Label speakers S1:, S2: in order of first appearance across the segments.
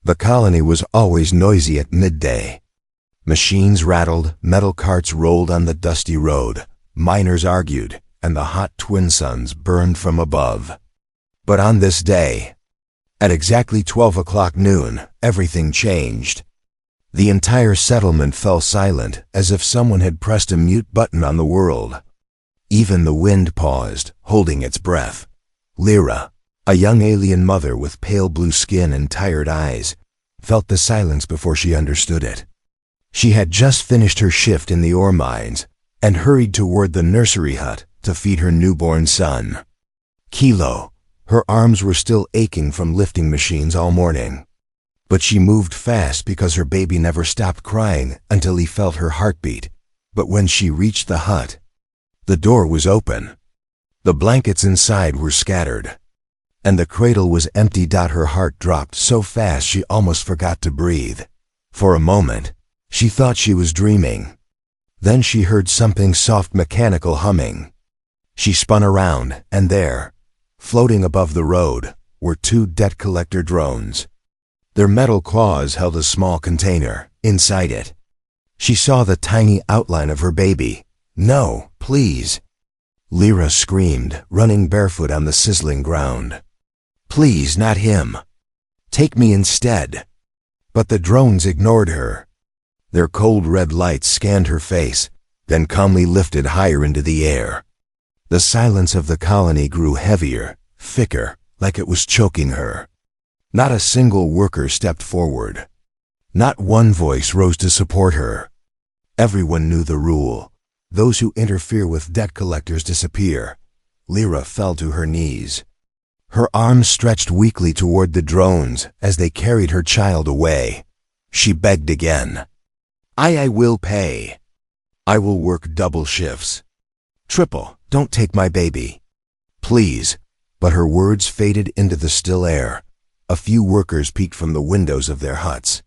S1: The colony was always noisy at midday. Machines rattled, metal carts rolled on the dusty road, miners argued, and the hot twin suns burned from above. But on this day, at exactly 12 o'clock noon, everything changed. The entire settlement fell silent, as if someone had pressed a mute button on the world. Even the wind paused, holding its breath. Lyra, a young alien mother with pale blue skin and tired eyes, felt the silence before she understood it. She had just finished her shift in the ore mines and hurried toward the nursery hut to feed her newborn son. Kilo, her arms were still aching from lifting machines all morning. But she moved fast because her baby never stopped crying until he felt her heartbeat. But when she reached the hut, the door was open. The blankets inside were scattered, and the cradle was empty. Her heart dropped so fast she almost forgot to breathe. For a moment, she thought she was dreaming. Then she heard something soft, mechanical humming. She spun around, and there, floating above the road, were two debt collector drones. Their metal claws held a small container. Inside it, she saw the tiny outline of her baby. "No, please!" Lyra screamed, running barefoot on the sizzling ground. "Please, not him. Take me instead." But the drones ignored her. Their cold red lights scanned her face, then calmly lifted higher into the air. The silence of the colony grew heavier, thicker, like it was choking her. Not a single worker stepped forward. Not one voice rose to support her. Everyone knew the rule. Those who interfere with debt collectors disappear. Lyra fell to her knees. Her arms stretched weakly toward the drones as they carried her child away. She begged again. I will pay. I will work double shifts. Triple, don't take my baby. Please." But her words faded into the still air. A few workers peeked from the windows of their huts.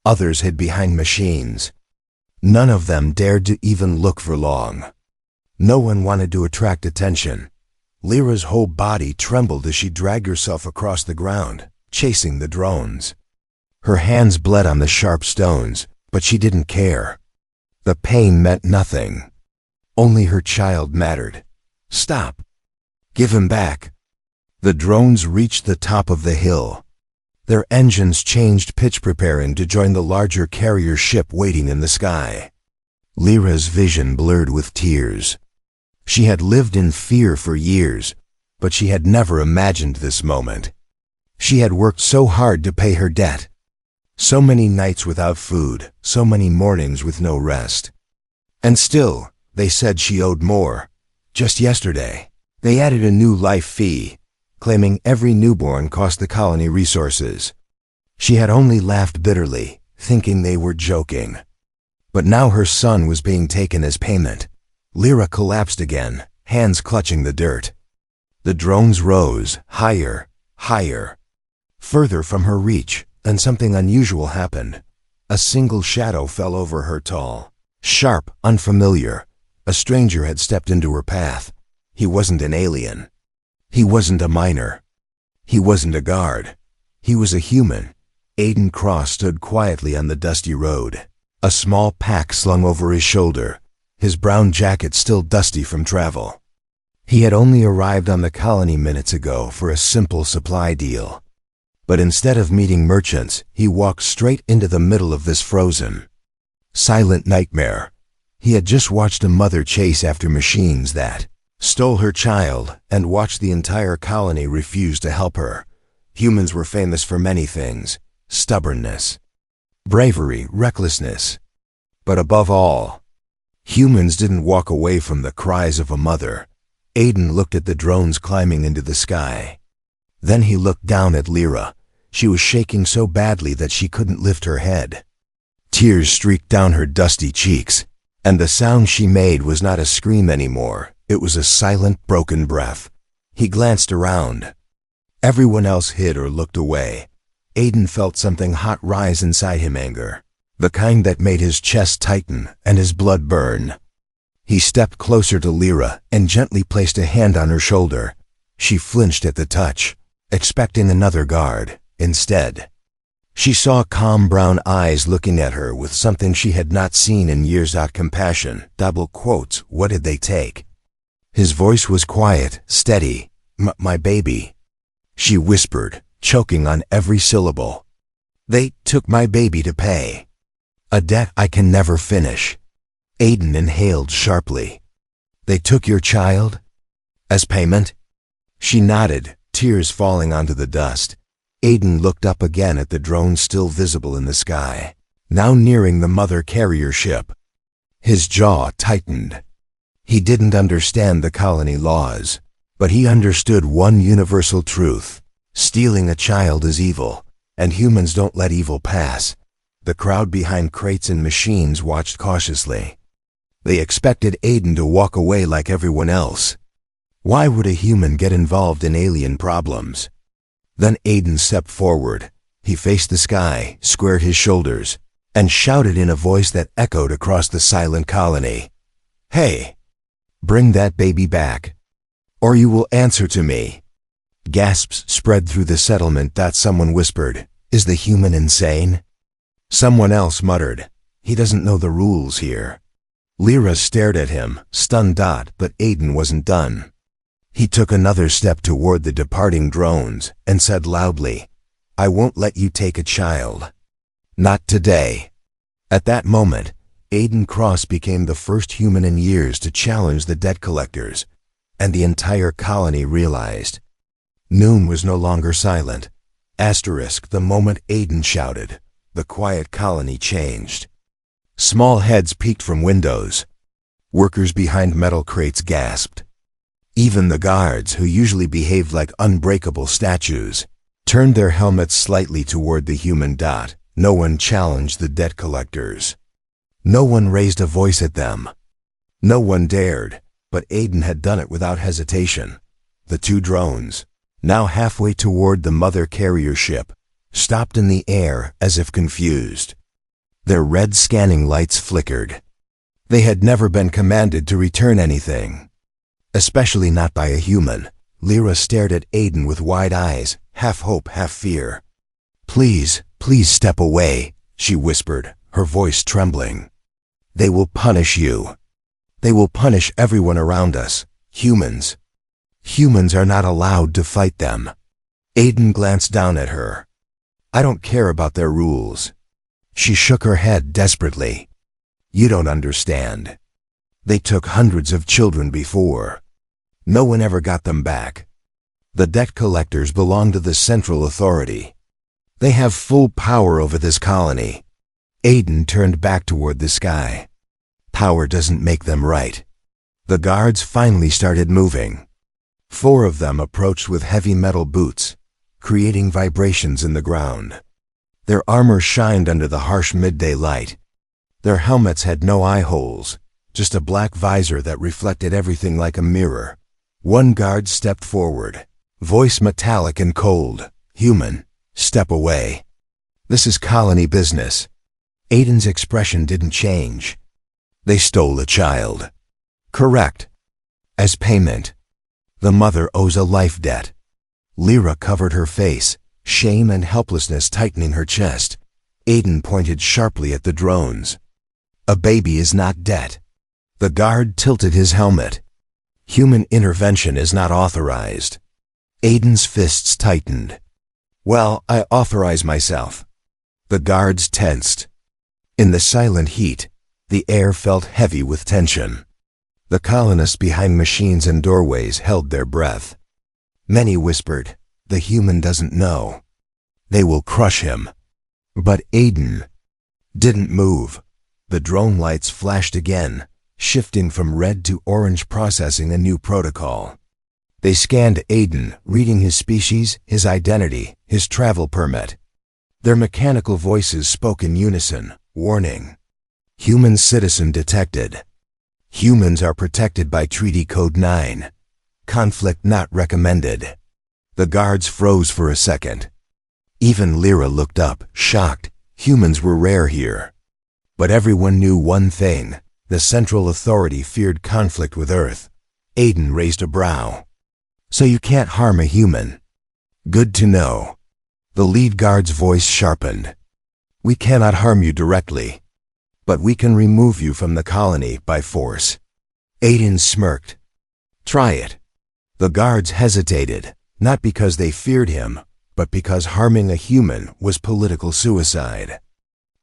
S1: Others hid behind machines. None of them dared to even look for long. No one wanted to attract attention. Lyra's whole body trembled as she dragged herself across the ground, chasing the drones. Her hands bled on the sharp stones, but she didn't care. The pain meant nothing. Only her child mattered. "Stop. Give him back." The drones reached the top of the hill. Their engines changed pitch, preparing to join the larger carrier ship waiting in the sky. Lyra's vision blurred with tears. She had lived in fear for years, but she had never imagined this moment. She had worked so hard to pay her debt. So many nights without food, so many mornings with no rest. And still, they said she owed more. Just yesterday, they added a new life fee, claiming every newborn cost the colony resources. She had only laughed bitterly, thinking they were joking. But now her son was being taken as payment. Lyra collapsed again, hands clutching the dirt. The drones rose, higher, higher, further from her reach, and something unusual happened. A single shadow fell over her, tall, sharp, unfamiliar. A stranger had stepped into her path. He wasn't an alien. He wasn't a miner. He wasn't a guard. He was a human. Aiden Cross stood quietly on the dusty road, a small pack slung over his shoulder, his brown jacket still dusty from travel. He had only arrived on the colony minutes ago for a simple supply deal. But instead of meeting merchants, he walked straight into the middle of this frozen, silent nightmare. He had just watched a mother chase after machines that stole her child, and watched the entire colony refuse to help her. Humans were famous for many things: stubbornness, bravery, recklessness. But above all, humans didn't walk away from the cries of a mother. Aiden looked at the drones climbing into the sky. Then he looked down at Lyra. She was shaking so badly that she couldn't lift her head. Tears streaked down her dusty cheeks, and the sound she made was not a scream anymore. It was a silent, broken breath. He glanced around. Everyone else hid or looked away. Aiden felt something hot rise inside him, anger, the kind that made his chest tighten and his blood burn. He stepped closer to Lyra and gently placed a hand on her shoulder. She flinched at the touch, expecting another guard. Instead, She saw calm brown eyes looking at her with something she had not seen in years. Compassion, double quotes, what did they take? His voice was quiet, steady. My baby. She whispered, choking on every syllable. They took my baby to pay. A debt I can never finish. Aiden inhaled sharply. They took your child? As payment? She nodded, tears falling onto the dust. Aiden looked up again at the drone still visible in the sky, now nearing the mother carrier ship. His jaw tightened. He didn't understand the colony laws, but he understood one universal truth. Stealing a child is evil, and humans don't let evil pass. The crowd behind crates and machines watched cautiously. They expected Aiden to walk away like everyone else. Why would a human get involved in alien problems? Then Aiden stepped forward. He faced the sky, squared his shoulders, and shouted in a voice that echoed across the silent colony. Hey! Bring that baby back, or you will answer to me. Gasps spread through the settlement. Someone whispered, is the human insane? Someone else muttered, he doesn't know the rules here. Lyra stared at him, stunned. But Aiden wasn't done. He took another step toward the departing drones and said loudly, I won't let you take a child. Not today. At that moment, Aiden Cross became the first human in years to challenge the debt collectors, and the entire colony realized. Noon was no longer silent. The moment Aiden shouted, the quiet colony changed. Small heads peeked from windows. Workers behind metal crates gasped. Even the guards, who usually behaved like unbreakable statues, turned their helmets slightly toward the human. No one challenged the debt collectors. No one raised a voice at them. No one dared, but Aiden had done it without hesitation. The two drones, now halfway toward the mother carrier ship, stopped in the air as if confused. Their red scanning lights flickered. They had never been commanded to return anything. Especially not by a human. Lyra stared at Aiden with wide eyes, half hope, half fear. Please step away, she whispered, her voice trembling. They will punish you. They will punish everyone around us, humans. Humans are not allowed to fight them. Aiden glanced down at her. I don't care about their rules. She shook her head desperately. You don't understand. They took hundreds of children before. No one ever got them back. The debt collectors belong to the Central Authority. They have full power over this colony. Aiden turned back toward the sky. Power doesn't make them right. The guards finally started moving. 4 of them approached with heavy metal boots, creating vibrations in the ground. Their armor shined under the harsh midday light. Their helmets had no eye holes, just a black visor that reflected everything like a mirror. One guard stepped forward, voice metallic and cold. Human, step away. This is colony business. Aiden's expression didn't change. They stole a child. Correct. As payment. The mother owes a life debt. Lyra covered her face, shame and helplessness tightening her chest. Aiden pointed sharply at the drones. A baby is not debt. The guard tilted his helmet. Human intervention is not authorized. Aiden's fists tightened. Well, I authorize myself. The guards tensed. In the silent heat, the air felt heavy with tension. The colonists behind machines and doorways held their breath. Many whispered, the human doesn't know. They will crush him. But Aiden didn't move. The drone lights flashed again, shifting from red to orange, processing a new protocol. They scanned Aiden, reading his species, his identity, his travel permit. Their mechanical voices spoke in unison, warning. Human citizen detected. Humans are protected by Treaty Code 9. Conflict not recommended. The guards froze for a second. Even Lyra looked up, shocked. Humans were rare here. But everyone knew one thing. The Central Authority feared conflict with Earth. Aiden raised a brow. So you can't harm a human. Good to know. The lead guard's voice sharpened. We cannot harm you directly, but we can remove you from the colony by force. Aiden smirked. Try it. The guards hesitated, not because they feared him, but because harming a human was political suicide.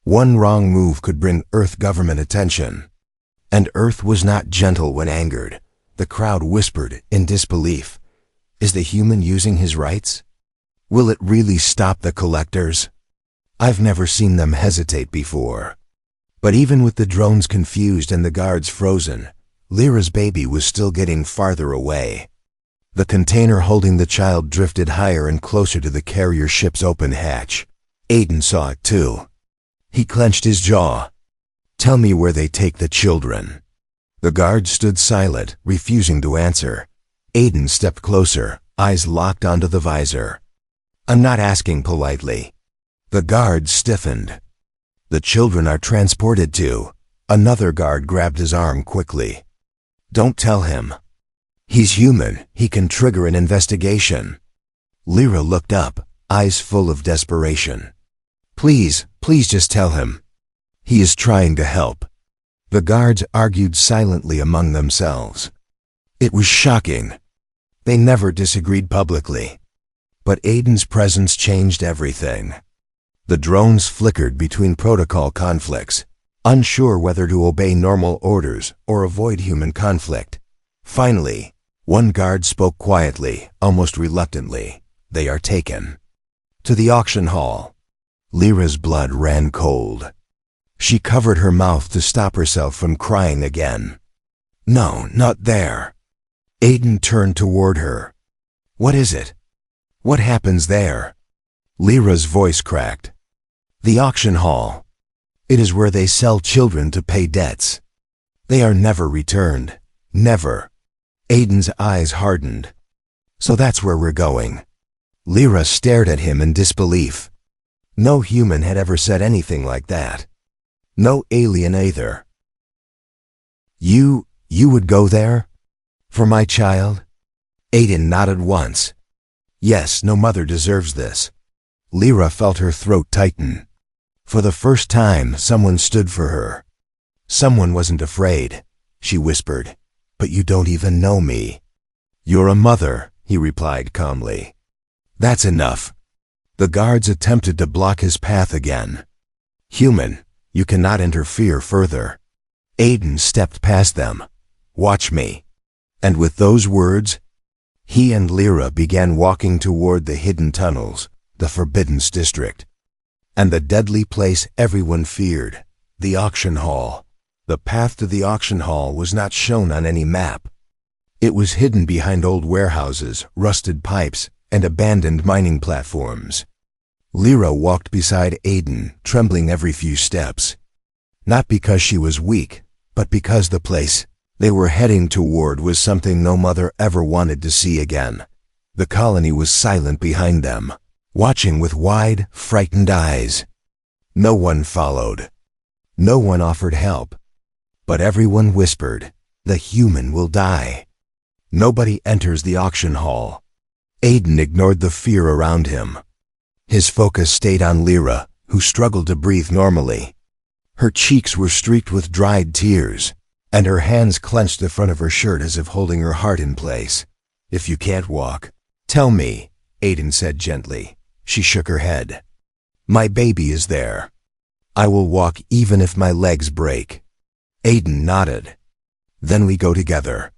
S1: One wrong move could bring Earth government attention. And Earth was not gentle when angered. The crowd whispered in disbelief. Is the human using his rights? Will it really stop the collectors? I've never seen them hesitate before. But even with the drones confused and the guards frozen, Lyra's baby was still getting farther away. The container holding the child drifted higher and closer to the carrier ship's open hatch. Aiden saw it too. He clenched his jaw. Tell me where they take the children. The guard stood silent, refusing to answer. Aiden stepped closer, eyes locked onto the visor. I'm not asking politely. The guard stiffened. The children are transported to. Another guard grabbed his arm quickly. Don't tell him. He's human. He can trigger an investigation. Lyra looked up, eyes full of desperation. Please just tell him. He is trying to help. The guards argued silently among themselves. It was shocking. They never disagreed publicly. But Aiden's presence changed everything. The drones flickered between protocol conflicts, unsure whether to obey normal orders or avoid human conflict. Finally, one guard spoke quietly, almost reluctantly. They are taken. To the auction hall. Lyra's blood ran cold. She covered her mouth to stop herself from crying again. No, not there. Aiden turned toward her. What is it? What happens there? Lyra's voice cracked. The auction hall. It is where they sell children to pay debts. They are never returned. Never. Aiden's eyes hardened. So that's where we're going. Lyra stared at him in disbelief. No human had ever said anything like that. No alien either. You would go there? For my child? Aiden nodded once. Yes, no mother deserves this. Lyra felt her throat tighten. For the first time, someone stood for her. Someone wasn't afraid, she whispered. But you don't even know me. You're a mother, he replied calmly. That's enough. The guards attempted to block his path again. Human, you cannot interfere further. Aiden stepped past them. Watch me. And with those words, he and Lyra began walking toward the hidden tunnels, the Forbidden District. And the deadly place everyone feared, the auction hall. The path to the auction hall was not shown on any map. It was hidden behind old warehouses, rusted pipes, and abandoned mining platforms. Lyra walked beside Aiden, trembling every few steps. Not because she was weak, but because the place they were heading toward was something no mother ever wanted to see again. The colony was silent behind them, watching with wide, frightened eyes. No one followed. No one offered help. But everyone whispered, the human will die. Nobody enters the auction hall. Aiden ignored the fear around him. His focus stayed on Lyra, who struggled to breathe normally. Her cheeks were streaked with dried tears, and her hands clenched the front of her shirt as if holding her heart in place. If you can't walk, tell me, Aiden said gently. She shook her head. My baby is there. I will walk even if my legs break. Aiden nodded. Then we go together.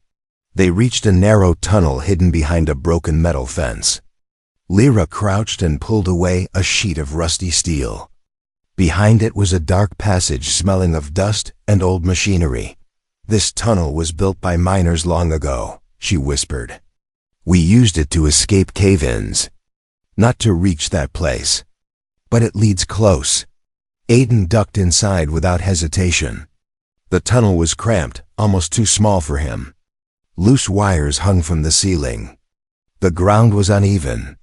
S1: They reached a narrow tunnel hidden behind a broken metal fence. Lyra crouched and pulled away a sheet of rusty steel. Behind it was a dark passage smelling of dust and old machinery. This tunnel was built by miners long ago, she whispered. We used it to escape cave-ins. Not to reach that place. But it leads close. Aiden ducked inside without hesitation. The tunnel was cramped, almost too small for him. Loose wires hung from the ceiling. The ground was uneven.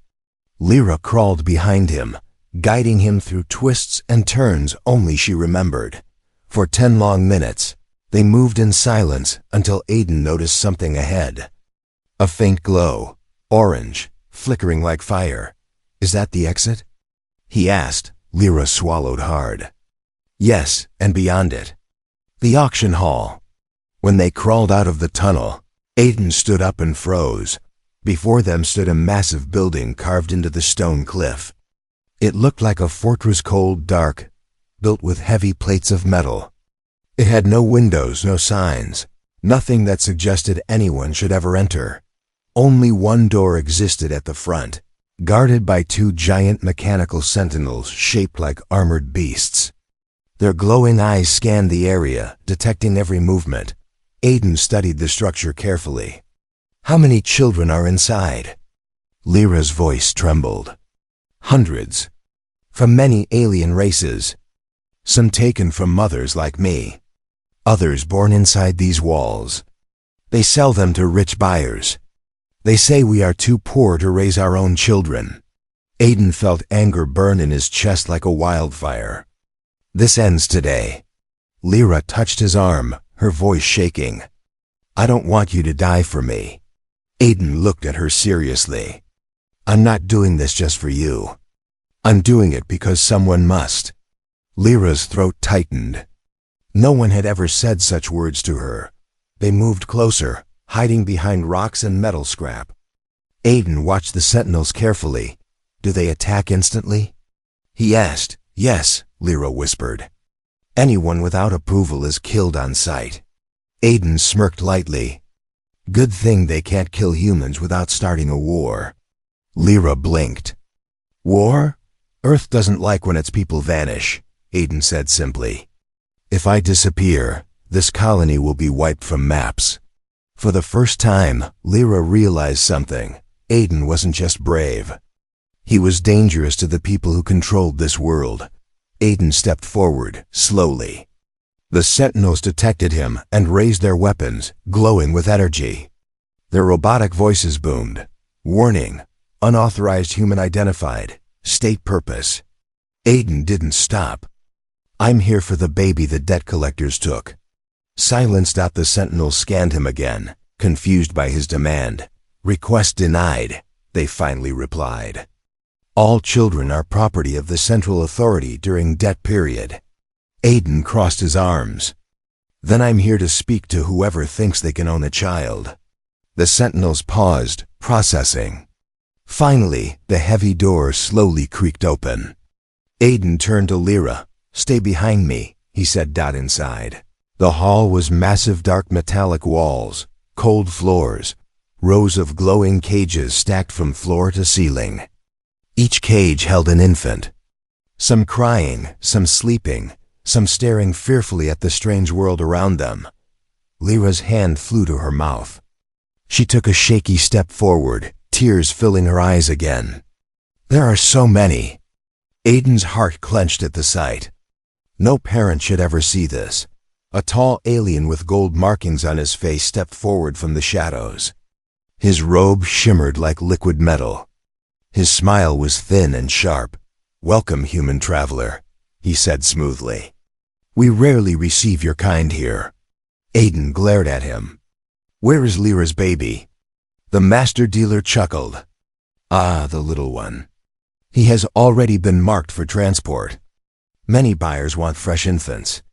S1: Lyra crawled behind him, guiding him through twists and turns only she remembered. For 10 long minutes, they moved in silence until Aiden noticed something ahead. A faint glow, orange, flickering like fire. Is that the exit? he asked. Lyra swallowed hard. Yes, and beyond it. The auction hall. When they crawled out of the tunnel, Aiden stood up and froze. Before them stood a massive building carved into the stone cliff. It looked like a fortress, cold, dark, built with heavy plates of metal. It had no windows, no signs, nothing that suggested anyone should ever enter. Only one door existed at the front, guarded by two giant mechanical sentinels shaped like armored beasts. Their glowing eyes scanned the area, detecting every movement. Aiden studied the structure carefully. How many children are inside? Lyra's voice trembled. Hundreds. From many alien races. Some taken from mothers like me. Others born inside these walls. They sell them to rich buyers. They say we are too poor to raise our own children. Aiden felt anger burn in his chest like a wildfire. This ends today. Lyra touched his arm, her voice shaking. I don't want you to die for me. Aiden looked at her seriously. I'm not doing this just for you. I'm doing it because someone must. Lyra's throat tightened. No one had ever said such words to her. They moved closer, hiding behind rocks and metal scrap. Aiden watched the sentinels carefully. Do they attack instantly? He asked. Yes, Lyra whispered. Anyone without approval is killed on sight. Aiden smirked lightly. Good thing they can't kill humans without starting a war. Lyra blinked. War? Earth doesn't like when its people vanish, Aiden said simply. If I disappear, this colony will be wiped from maps. For the first time, Lyra realized something. Aiden wasn't just brave. He was dangerous to the people who controlled this world. Aiden stepped forward, slowly. The sentinels detected him and raised their weapons, glowing with energy. Their robotic voices boomed. Warning, unauthorized human identified, state purpose. Aiden didn't stop. I'm here for the baby the debt collectors took. Silenced, the sentinels scanned him again, confused by his demand. Request denied, they finally replied. All children are property of the Central Authority during debt period. Aiden crossed his arms. Then I'm here to speak to whoever thinks they can own a child. The sentinels paused, processing. Finally, the heavy door slowly creaked open. Aiden turned to Lyra. Stay behind me, he said. Inside. The hall was massive, dark metallic walls, cold floors, rows of glowing cages stacked from floor to ceiling. Each cage held an infant. Some crying, some sleeping, some staring fearfully at the strange world around them. Lyra's hand flew to her mouth. She took a shaky step forward, tears filling her eyes again. There are so many. Aiden's heart clenched at the sight. No parent should ever see this. A tall alien with gold markings on his face stepped forward from the shadows. His robe shimmered like liquid metal. His smile was thin and sharp. Welcome, human traveler, he said smoothly. We rarely receive your kind here. Aiden glared at him. Where is Lyra's baby? The master dealer chuckled. Ah, the little one. He has already been marked for transport. Many buyers want fresh infants.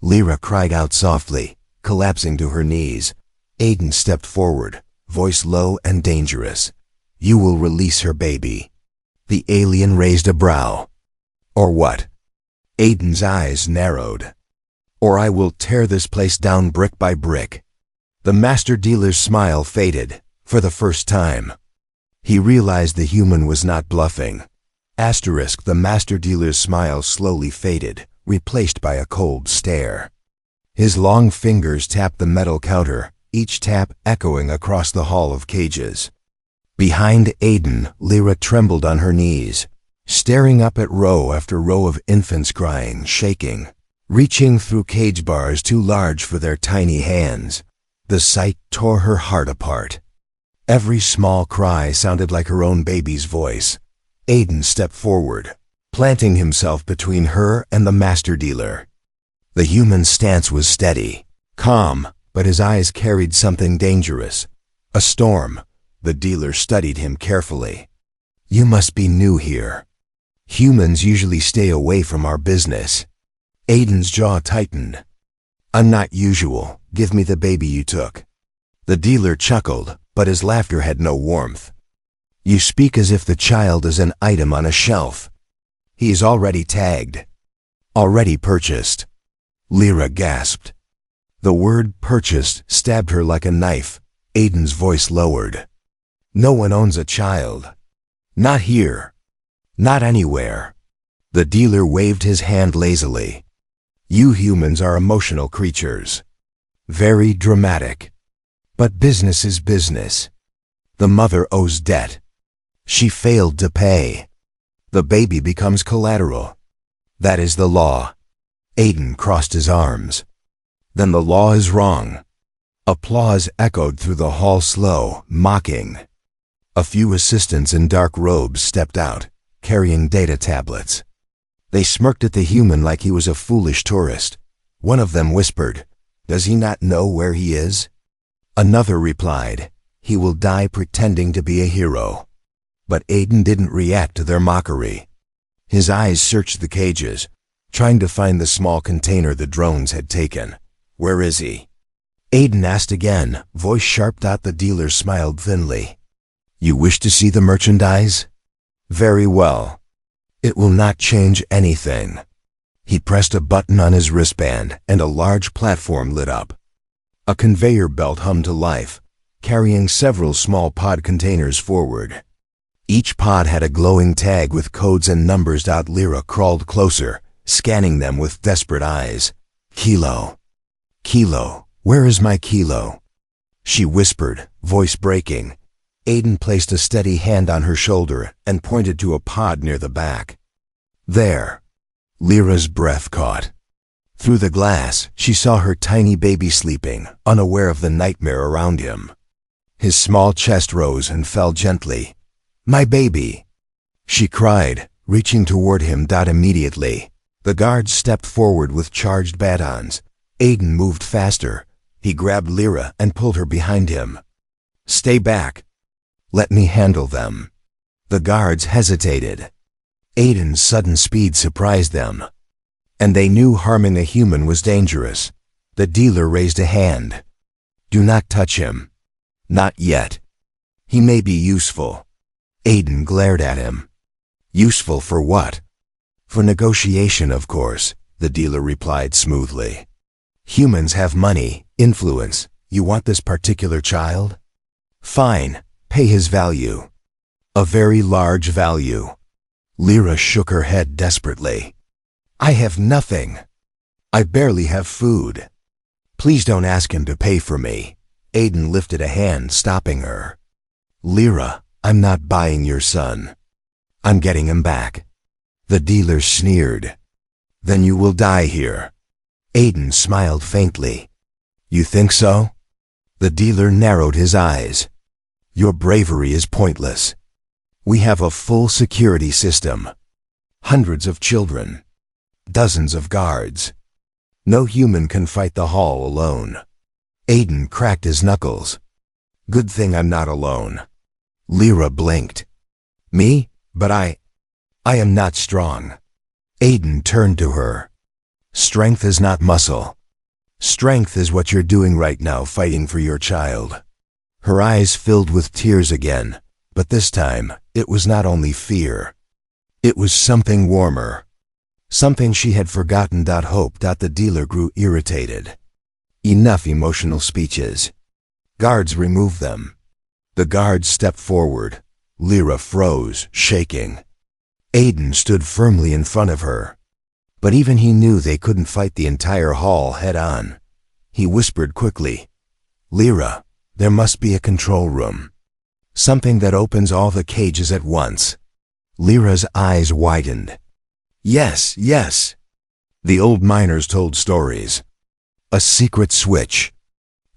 S1: Lyra cried out softly, collapsing to her knees. Aiden stepped forward, voice low and dangerous. You will release her baby. The alien raised a brow. Or what? Aiden's eyes narrowed. Or I will tear this place down brick by brick. The master dealer's smile faded, for the first time. He realized the human was not bluffing. The master dealer's smile slowly faded, replaced by a cold stare. His long fingers tapped the metal counter, each tap echoing across the hall of cages. Behind Aiden, Lyra trembled on her knees, staring up at row after row of infants crying, shaking, reaching through cage bars too large for their tiny hands. The sight tore her heart apart. Every small cry sounded like her own baby's voice. Aiden stepped forward, planting himself between her and the master dealer. The human's stance was steady, calm, but his eyes carried something dangerous. A storm. The dealer studied him carefully. You must be new here. Humans usually stay away from our business. Aiden's jaw tightened. I'm not usual. Give me the baby you took. The dealer chuckled, but his laughter had no warmth. You speak as if the child is an item on a shelf. He is already tagged. Already purchased. Lyra gasped. The word purchased stabbed her like a knife. Aiden's voice lowered. No one owns a child. Not here. Not anywhere. The dealer waved his hand lazily. You humans are emotional creatures. Very dramatic. But business is business. The mother owes debt. She failed to pay. The baby becomes collateral. That is the law. Aiden crossed his arms. Then the law is wrong. Applause echoed through the hall, slow, mocking. A few assistants in dark robes stepped out, carrying data tablets. They smirked at the human like he was a foolish tourist. One of them whispered, "Does he not know where he is?" Another replied, "He will die pretending to be a hero." But Aiden didn't react to their mockery. His eyes searched the cages, trying to find the small container the drones had taken. Where is he? Aiden asked again, voice sharp. The dealer smiled thinly. You wish to see the merchandise? Very well. It will not change anything. He pressed a button on his wristband, and a large platform lit up. A conveyor belt hummed to life, carrying several small pod containers forward. Each pod had a glowing tag with codes and numbers. Lyra crawled closer, scanning them with desperate eyes. Kilo. Kilo. Where is my kilo? She whispered, voice breaking. Aiden placed a steady hand on her shoulder and pointed to a pod near the back. There. Lyra's breath caught. Through the glass, she saw her tiny baby sleeping, unaware of the nightmare around him. His small chest rose and fell gently. My baby! She cried, reaching toward him. Immediately, the guards stepped forward with charged batons. Aiden moved faster. He grabbed Lyra and pulled her behind him. Stay back. Let me handle them. The guards hesitated. Aiden's sudden speed surprised them. And they knew harming a human was dangerous. The dealer raised a hand. Do not touch him. Not yet. He may be useful. Aiden glared at him. Useful for what? For negotiation, of course, the dealer replied smoothly. Humans have money, influence. You want this particular child? Fine. Pay his value. A very large value. Lyra shook her head desperately. I have nothing. I barely have food. Please don't ask him to pay for me. Aiden lifted a hand, stopping her. Lyra, I'm not buying your son. I'm getting him back. The dealer sneered. Then you will die here. Aiden smiled faintly. You think so? The dealer narrowed his eyes. Your bravery is pointless. We have a full security system. Hundreds of children. Dozens of guards. No human can fight the hall alone. Aiden cracked his knuckles. Good thing I'm not alone. Lyra blinked. Me? But I am not strong. Aiden turned to her. Strength is not muscle. Strength is what you're doing right now, fighting for your child. Her eyes filled with tears again, but this time, it was not only fear. It was something warmer. Something she had forgotten. Hope. The dealer grew irritated. Enough emotional speeches. Guards removed them. The guards stepped forward. Lyra froze, shaking. Aiden stood firmly in front of her. But even he knew they couldn't fight the entire hall head-on. He whispered quickly, Lyra, there must be a control room. Something that opens all the cages at once. Lyra's eyes widened. Yes, yes. The old miners told stories. A secret switch.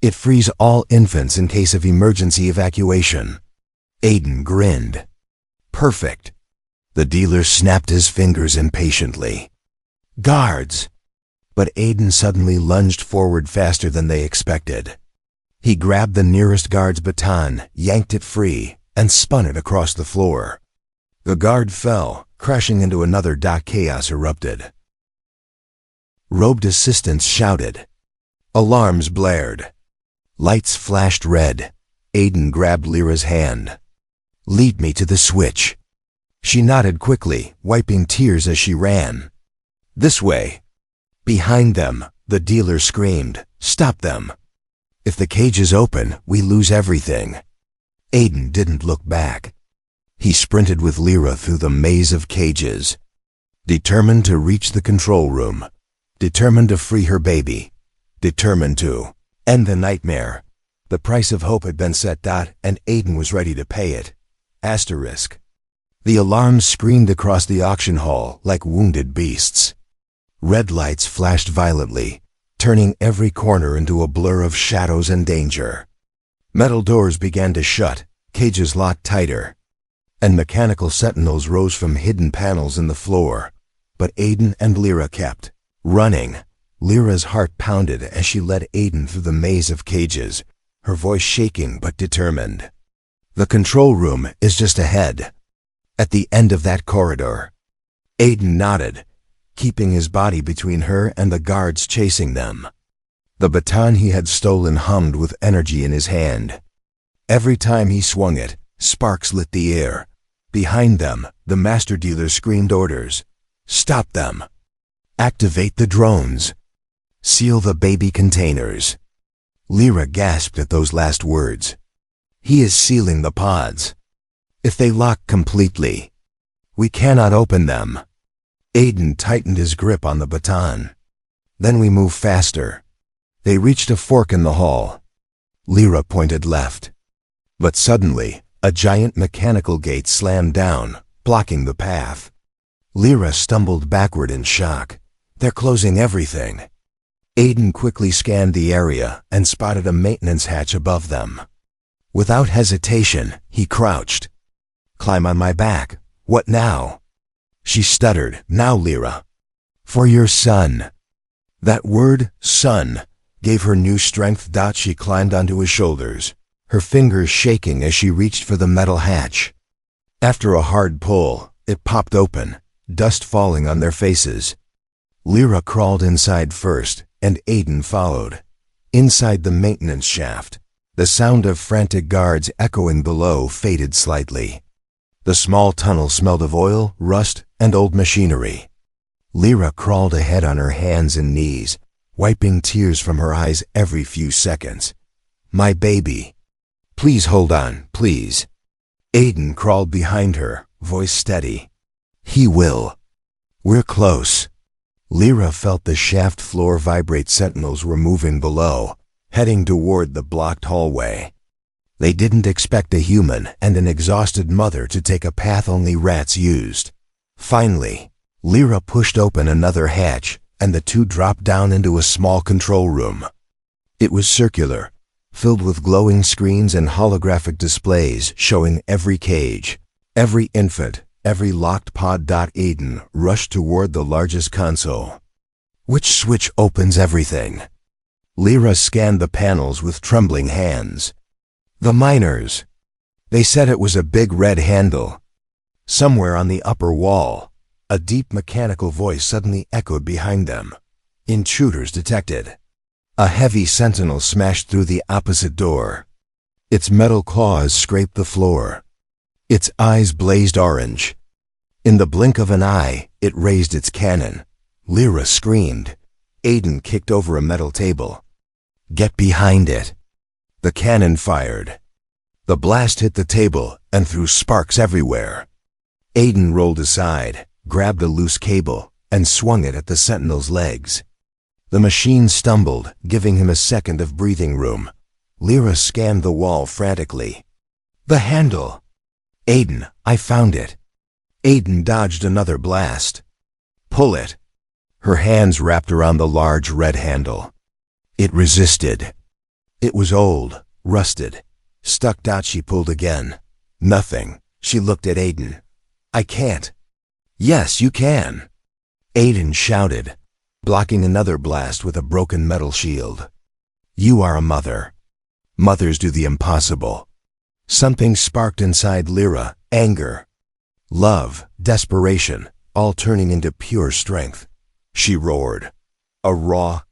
S1: It frees all infants in case of emergency evacuation. Aiden grinned. Perfect. The dealer snapped his fingers impatiently. Guards! But Aiden suddenly lunged forward faster than they expected. He grabbed the nearest guard's baton, yanked it free, and spun it across the floor. The guard fell, Crashing into another dock, chaos erupted. Robed assistants shouted. Alarms blared. Lights flashed red. Aiden grabbed Lyra's hand. Lead me to the switch. She nodded quickly, wiping tears as she ran. This way. Behind them, the dealer screamed, Stop them. If the cage is open, we lose everything. Aiden didn't look back. He sprinted with Lyra through the maze of cages, determined to reach the control room, determined to free her baby, determined to end the nightmare. The price of hope had been set, and Aiden was ready to pay it. Asterisk. The alarms screamed across the auction hall like wounded beasts. Red lights flashed violently, turning every corner into a blur of shadows and danger. Metal doors began to shut, cages locked tighter, and mechanical sentinels rose from hidden panels in the floor. But Aiden and Lyra kept running. Lyra's heart pounded as she led Aiden through the maze of cages, her voice shaking but determined. The control room is just ahead, at the end of that corridor. Aiden nodded, keeping his body between her and the guards chasing them. The baton he had stolen hummed with energy in his hand. Every time he swung it, sparks lit the air. Behind them, the master dealer screamed orders. Stop them. Activate the drones. Seal the baby containers. Lyra gasped at those last words. He is sealing the pods. If they lock completely, we cannot open them. Aiden tightened his grip on the baton. Then we move faster. They reached a fork in the hall. Lyra pointed left. But suddenly, a giant mechanical gate slammed down, blocking the path. Lyra stumbled backward in shock. They're closing everything. Aiden quickly scanned the area and spotted a maintenance hatch above them. Without hesitation, he crouched. Climb on my back. What now? She stuttered. Now, Lyra. For your son. That word, son, gave her new strength. She climbed onto his shoulders, her fingers shaking as she reached for the metal hatch. After a hard pull, it popped open, dust falling on their faces. Lyra crawled inside first, and Aiden followed. Inside the maintenance shaft, the sound of frantic guards echoing below faded slightly. The small tunnel smelled of oil, rust, and old machinery. Lyra crawled ahead on her hands and knees, wiping tears from her eyes every few seconds. My baby. Please hold on, please. Aiden crawled behind her, voice steady. He will. We're close. Lyra felt the shaft floor vibrate. Sentinels were moving below, heading toward the blocked hallway. They didn't expect a human and an exhausted mother to take a path only rats used. Finally, Lyra pushed open another hatch, and the two dropped down into a small control room. It was circular, filled with glowing screens and holographic displays showing every cage, every infant, every locked pod. Aiden rushed toward the largest console. Which switch opens everything? Lyra scanned the panels with trembling hands. The miners. They said it was a big red handle. Somewhere on the upper wall, a deep mechanical voice suddenly echoed behind them. Intruders detected. A heavy sentinel smashed through the opposite door. Its metal claws scraped the floor. Its eyes blazed orange. In the blink of an eye, it raised its cannon. Lyra screamed. Aiden kicked over a metal table. Get behind it. The cannon fired. The blast hit the table and threw sparks everywhere. Aiden rolled aside, grabbed a loose cable, and swung it at the sentinel's legs. The machine stumbled, giving him a second of breathing room. Lyra scanned the wall frantically. The handle! Aiden, I found it. Aiden dodged another blast. Pull it. Her hands wrapped around the large red handle. It resisted. It was old, rusted, stuck. She pulled again. Nothing. She looked at Aiden. I can't. Yes, you can. Aiden shouted, blocking another blast with a broken metal shield. You are a mother. Mothers do the impossible. Something sparked inside Lyra, anger. Love, desperation, all turning into pure strength. She roared. A raw,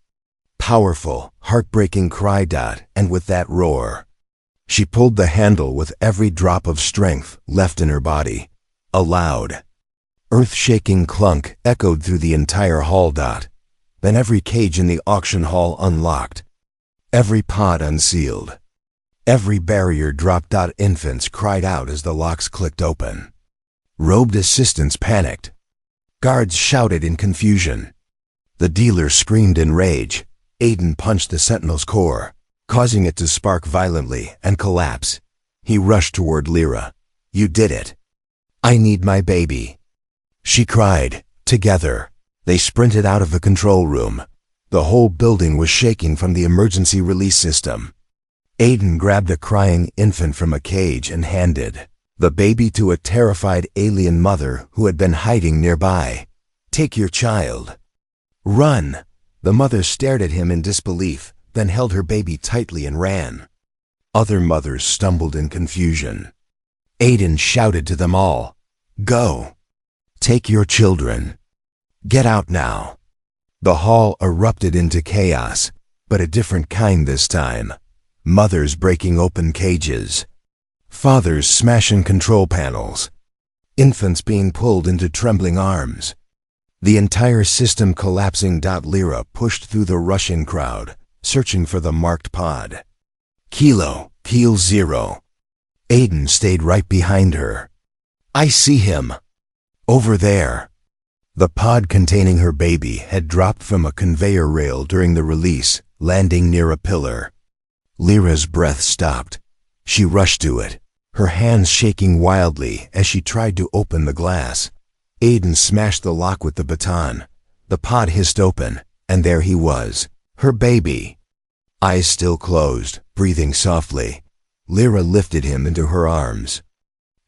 S1: powerful, heartbreaking cry. And with that roar, she pulled the handle with every drop of strength left in her body. A loud, earth-shaking clunk echoed through the entire hall. Then every cage in the auction hall unlocked, every pod unsealed, every barrier dropped. Infants cried out as the locks clicked open. Robed assistants panicked. Guards shouted in confusion. The dealer screamed in rage. Aiden punched the sentinel's core, causing it to spark violently and collapse. He rushed toward Lyra. "You did it. I need my baby," she cried. Together, they sprinted out of the control room. The whole building was shaking from the emergency release system. Aiden grabbed a crying infant from a cage and handed the baby to a terrified alien mother who had been hiding nearby. "Take your child. Run!" The mother stared at him in disbelief, then held her baby tightly and ran. Other mothers stumbled in confusion. Aiden shouted to them all, "Go! Take your children. Get out now." The hall erupted into chaos, but a different kind this time. Mothers breaking open cages, fathers smashing control panels, infants being pulled into trembling arms. The entire system collapsing. Lyra pushed through the rushing crowd, searching for the marked pod. Kilo 0. Aiden stayed right behind her. "I see him. Over there." The pod containing her baby had dropped from a conveyor rail during the release, landing near a pillar. Lyra's breath stopped. She rushed to it, her hands shaking wildly as she tried to open the glass. Aiden smashed the lock with the baton. The pod hissed open, and there he was, her baby. Eyes still closed, breathing softly, Lyra lifted him into her arms,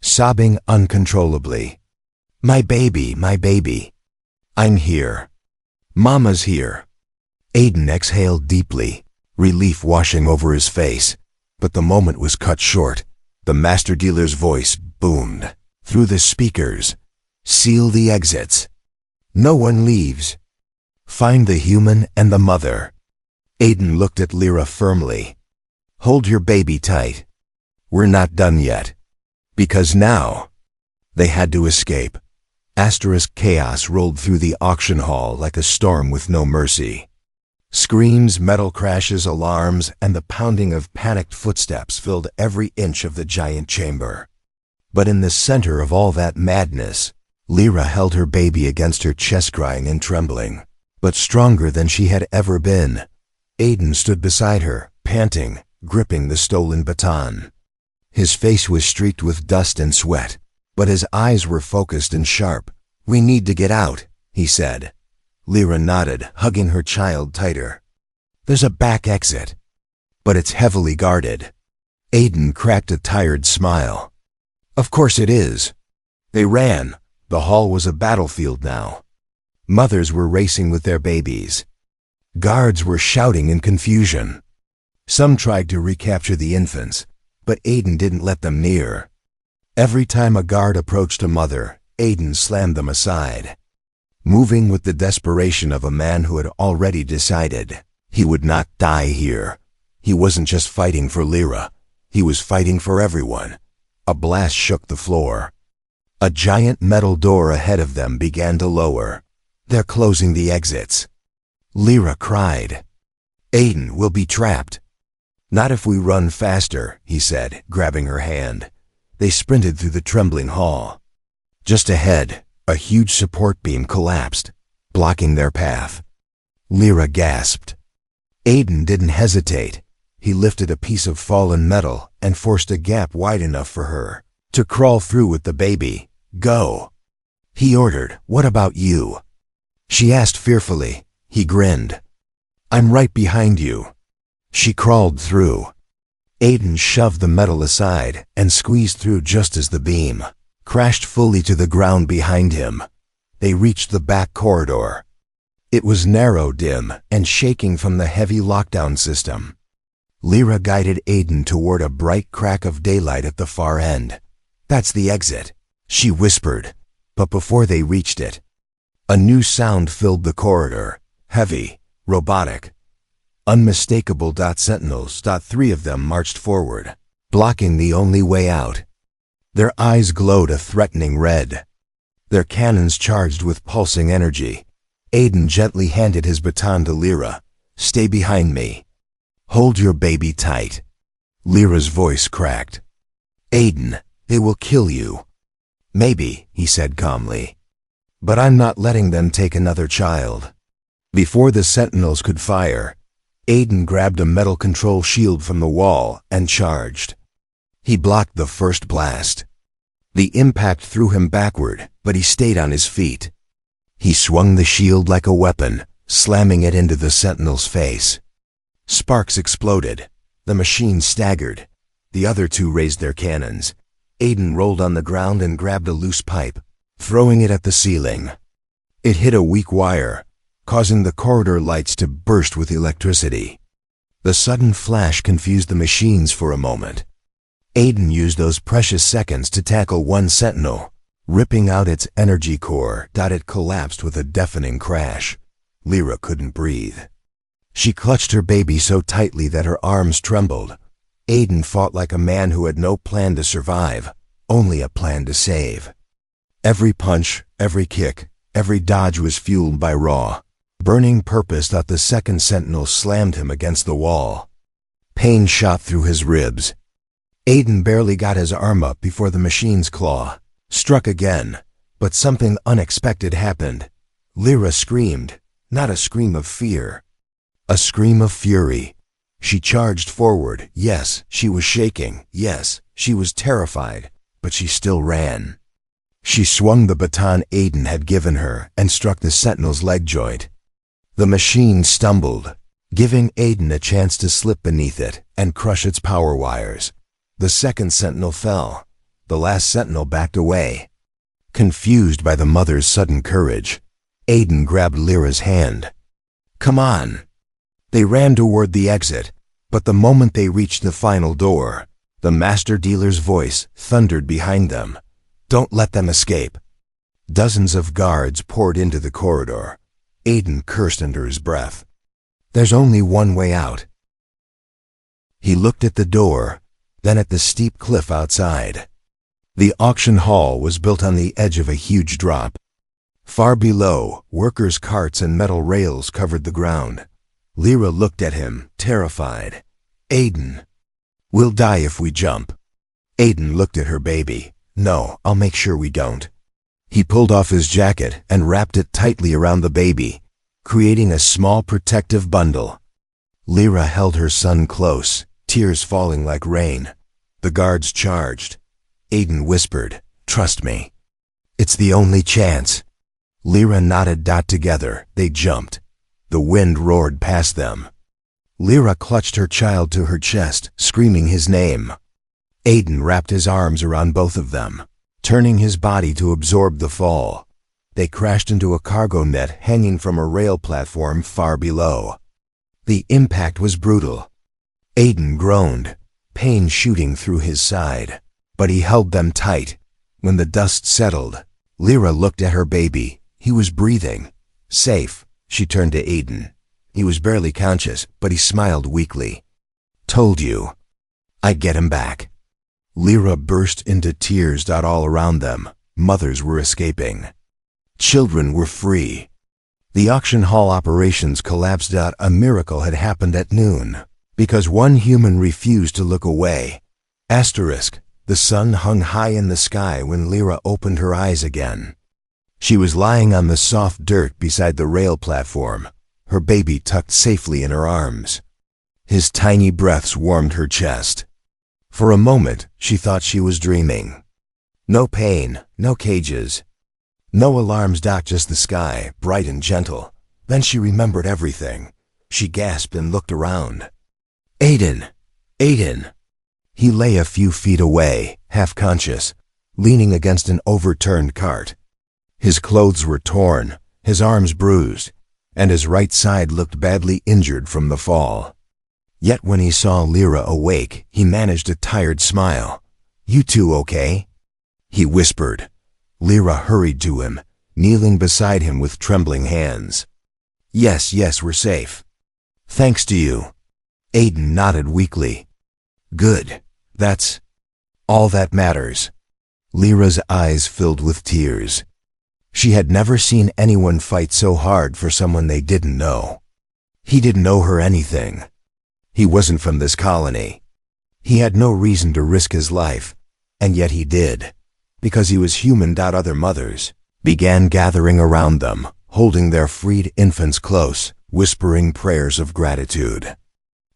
S1: sobbing uncontrollably. My baby. I'm here. Mama's here." Aiden exhaled deeply, relief washing over his face. But the moment was cut short. The master dealer's voice boomed through the speakers. "Seal the exits. No one leaves. Find the human and the mother." Aiden looked at Lyra firmly. "Hold your baby tight. We're not done yet." Because now, they had to escape. Chaos rolled through the auction hall like a storm with no mercy. Screams, metal crashes, alarms, and the pounding of panicked footsteps filled every inch of the giant chamber. But in the center of all that madness, Lyra held her baby against her chest, crying and trembling, but stronger than she had ever been. Aiden stood beside her, panting, gripping the stolen baton. His face was streaked with dust and sweat, but his eyes were focused and sharp. "We need to get out," he said. Lyra nodded, hugging her child tighter. "There's a back exit, but it's heavily guarded." Aiden cracked a tired smile. "Of course it is." They ran. The hall was a battlefield now. Mothers were racing with their babies. Guards were shouting in confusion. Some tried to recapture the infants, but Aiden didn't let them near. Every time a guard approached a mother, Aiden slammed them aside, moving with the desperation of a man who had already decided he would not die here. He wasn't just fighting for Lyra, he was fighting for everyone. A blast shook the floor. A giant metal door ahead of them began to lower. "They're closing the exits." Lyra cried. "Aiden will be trapped." "Not if we run faster," he said, grabbing her hand. They sprinted through the trembling hall. Just ahead, a huge support beam collapsed, blocking their path. Lyra gasped. Aiden didn't hesitate. He lifted a piece of fallen metal and forced a gap wide enough for her to crawl through with the baby. "Go," he ordered. "What about you?" she asked fearfully. He grinned. "I'm right behind you." She crawled through. Aiden shoved the metal aside and squeezed through just as the beam crashed fully to the ground behind him. They reached the back corridor. It was narrow, dim, and shaking from the heavy lockdown system. Lyra guided Aiden toward a bright crack of daylight at the far end. "That's the exit. She whispered, but before they reached it, a new sound filled the corridor, heavy, robotic, unmistakable. Sentinels. Three of them marched forward, blocking the only way out. Their eyes glowed a threatening red, their cannons charged with pulsing energy. Aiden gently handed his baton to Lyra. "Stay behind me. Hold your baby tight." Lyra's voice cracked. "Aiden, they will kill you." "Maybe," he said calmly, "but I'm not letting them take another child." Before the sentinels could fire, Aiden grabbed a metal control shield from the wall and charged. He blocked the first blast. The impact threw him backward, but he stayed on his feet. He swung the shield like a weapon, slamming it into the sentinel's face. Sparks exploded. The machine staggered. The other two raised their cannons. Aiden rolled on the ground and grabbed a loose pipe, throwing it at the ceiling. It hit a weak wire, causing the corridor lights to burst with electricity. The sudden flash confused the machines for a moment. Aiden used those precious seconds to tackle one sentinel, ripping out its energy core. It collapsed with a deafening crash. Lyra couldn't breathe. She clutched her baby so tightly that her arms trembled. Aiden fought like a man who had no plan to survive, only a plan to save. Every punch, every kick, every dodge was fueled by raw, burning purpose. The second sentinel slammed him against the wall. Pain shot through his ribs. Aiden barely got his arm up before the machine's claw struck again, but something unexpected happened. Lyra screamed, not a scream of fear, a scream of fury. She charged forward. Yes, she was shaking. Yes, she was terrified, but she still ran. She swung the baton Aiden had given her and struck the sentinel's leg joint. The machine stumbled, giving Aiden a chance to slip beneath it and crush its power wires. The second sentinel fell. The last sentinel backed away. Confused by the mother's sudden courage, Aiden grabbed Lyra's hand. "Come on." They ran toward the exit, but the moment they reached the final door, the master dealer's voice thundered behind them. "Don't let them escape." Dozens of guards poured into the corridor. Aiden cursed under his breath. There's only one way out. He looked at the door, then at the steep cliff outside. The auction hall was built on the edge of a huge drop. Far below, workers' carts and metal rails covered the ground. Lyra looked at him, terrified. "Aiden, we'll die if we jump." Aiden looked at her baby. "No, I'll make sure we don't." He pulled off his jacket and wrapped it tightly around the baby, creating a small protective bundle. Lyra held her son close, tears falling like rain. The guards charged. Aiden whispered, "Trust me. It's the only chance." Lyra nodded. Together, they jumped. The wind roared past them. Lyra clutched her child to her chest, screaming his name. Aiden wrapped his arms around both of them, turning his body to absorb the fall. They crashed into a cargo net hanging from a rail platform far below. The impact was brutal. Aiden groaned, pain shooting through his side, but he held them tight. When the dust settled, Lyra looked at her baby. He was breathing. "Safe." She turned to Aiden. He was barely conscious, but he smiled weakly. "Told you. I'd get him back." Lyra burst into tears. All around them, mothers were escaping. Children were free. The auction hall operations collapsed. A miracle had happened at noon, because one human refused to look away. The sun hung high in the sky when Lyra opened her eyes again. She was lying on the soft dirt beside the rail platform, her baby tucked safely in her arms. His tiny breaths warmed her chest. For a moment, she thought she was dreaming. No pain, no cages, no alarms. Just the sky, bright and gentle. Then she remembered everything. She gasped and looked around. "Aiden! Aiden!" He lay a few feet away, half conscious, leaning against an overturned cart. His clothes were torn, his arms bruised, and his right side looked badly injured from the fall. Yet when he saw Lyra awake, he managed a tired smile. "You two okay?" he whispered, Lyra hurried to him, kneeling beside him with trembling hands. Yes, we're safe. Thanks to you. Aiden nodded weakly. Good. That's all that matters. Lyra's eyes filled with tears. She had never seen anyone fight so hard for someone they didn't know. He didn't owe her anything. He wasn't from this colony. He had no reason to risk his life, and yet he did, because he was human. Other mothers began gathering around them, holding their freed infants close, whispering prayers of gratitude.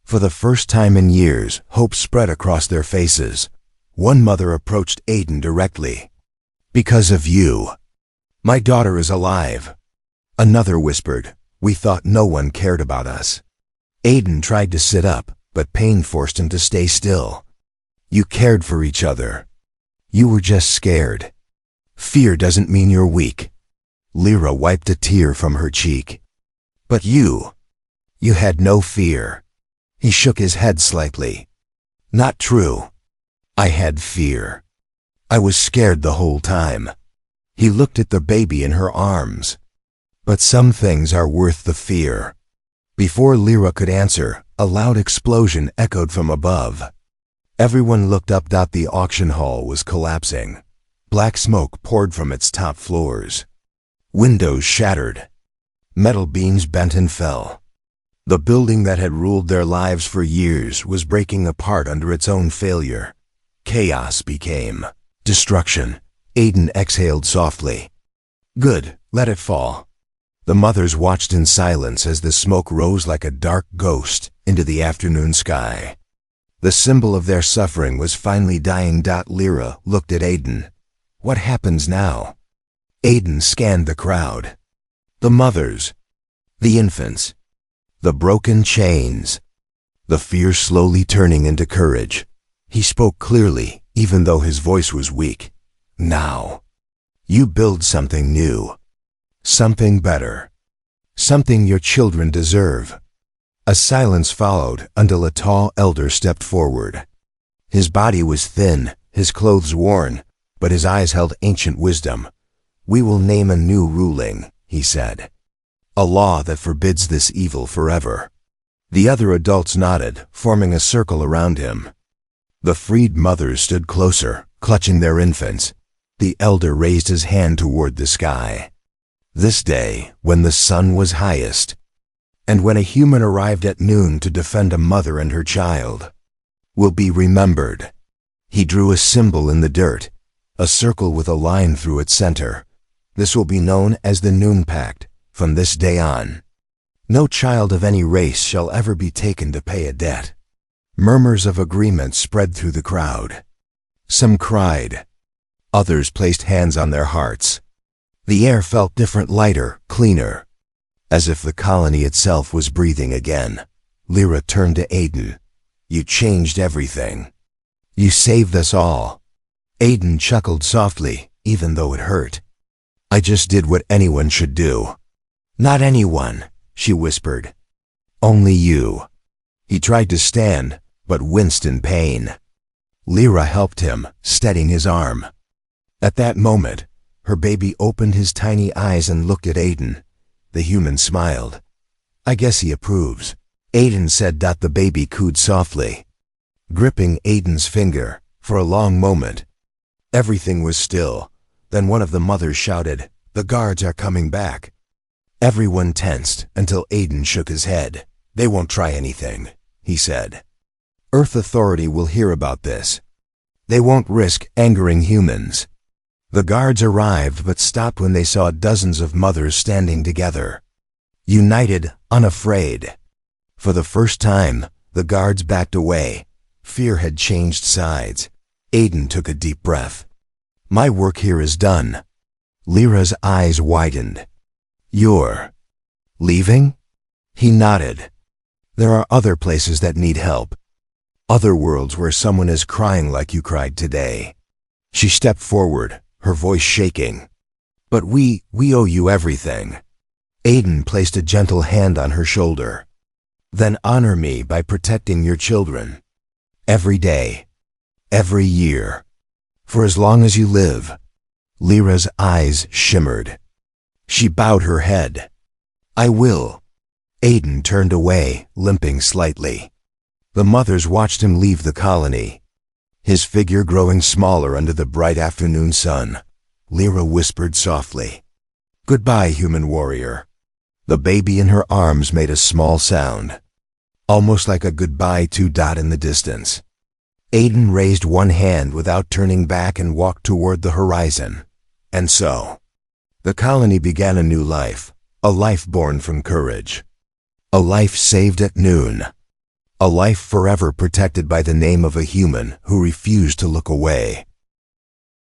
S1: For the first time in years, hope spread across their faces. One mother approached Aiden directly. Because of you, my daughter is alive. Another whispered, we thought no one cared about us. Aiden tried to sit up, but pain forced him to stay still. You cared for each other. You were just scared. Fear doesn't mean you're weak. Lyra wiped a tear from her cheek. But you had no fear. He shook his head slightly. Not true. I had fear. I was scared the whole time. He looked at the baby in her arms. But some things are worth the fear. Before Lyra could answer, a loud explosion echoed from above. Everyone looked up. The auction hall was collapsing. Black smoke poured from its top floors. Windows shattered. Metal beams bent and fell. The building that had ruled their lives for years was breaking apart under its own failure. Chaos became destruction. Aiden exhaled softly. Good, let it fall. The mothers watched in silence as the smoke rose like a dark ghost into the afternoon sky. The symbol of their suffering was finally dying. Lyra looked at Aiden. What happens now? Aiden scanned the crowd. The mothers. The infants. The broken chains. The fear slowly turning into courage. He spoke clearly, even though his voice was weak. Now, you build something new. Something better. Something your children deserve. A silence followed until a tall elder stepped forward. His body was thin, his clothes worn, but his eyes held ancient wisdom. We will name a new ruling, he said. A law that forbids this evil forever. The other adults nodded, forming a circle around him. The freed mothers stood closer, clutching their infants. The elder raised his hand toward the sky. This day, when the sun was highest, and when a human arrived at noon to defend a mother and her child, will be remembered. He drew a symbol in the dirt, a circle with a line through its center. This will be known as the Noon Pact from this day on. No child of any race shall ever be taken to pay a debt. Murmurs of agreement spread through the crowd. Some cried. Others placed hands on their hearts. The air felt different, lighter, cleaner, as if the colony itself was breathing again. Lyra turned to Aiden. You changed everything. You saved us all. Aiden chuckled softly, even though it hurt. I just did what anyone should do. Not anyone, she whispered. Only you. He tried to stand, but winced in pain. Lyra helped him, steadying his arm. At that moment, her baby opened his tiny eyes and looked at Aiden. The human smiled. I guess he approves. Aiden said. The baby cooed softly, gripping Aiden's finger. For a long moment, everything was still. Then one of the mothers shouted, the guards are coming back. Everyone tensed until Aiden shook his head. They won't try anything, he said. Earth Authority will hear about this. They won't risk angering humans. The guards arrived but stopped when they saw dozens of mothers standing together. United, unafraid. For the first time, the guards backed away. Fear had changed sides. Aiden took a deep breath. My work here is done. Lyra's eyes widened. You're leaving? He nodded. There are other places that need help. Other worlds where someone is crying like you cried today. She stepped forward, her voice shaking. But we owe you everything. Aiden placed a gentle hand on her shoulder. Then honor me by protecting your children. Every day. Every year. For as long as you live. Lyra's eyes shimmered. She bowed her head. I will. Aiden turned away, limping slightly. The mothers watched him leave the colony, his figure growing smaller under the bright afternoon sun. Lyra whispered softly, "Goodbye, human warrior." The baby in her arms made a small sound, almost like a goodbye to dot in the distance. Aiden raised one hand without turning back and walked toward the horizon. And so, the colony began a new life, a life born from courage, a life saved at noon, a life forever protected by the name of a human who refused to look away.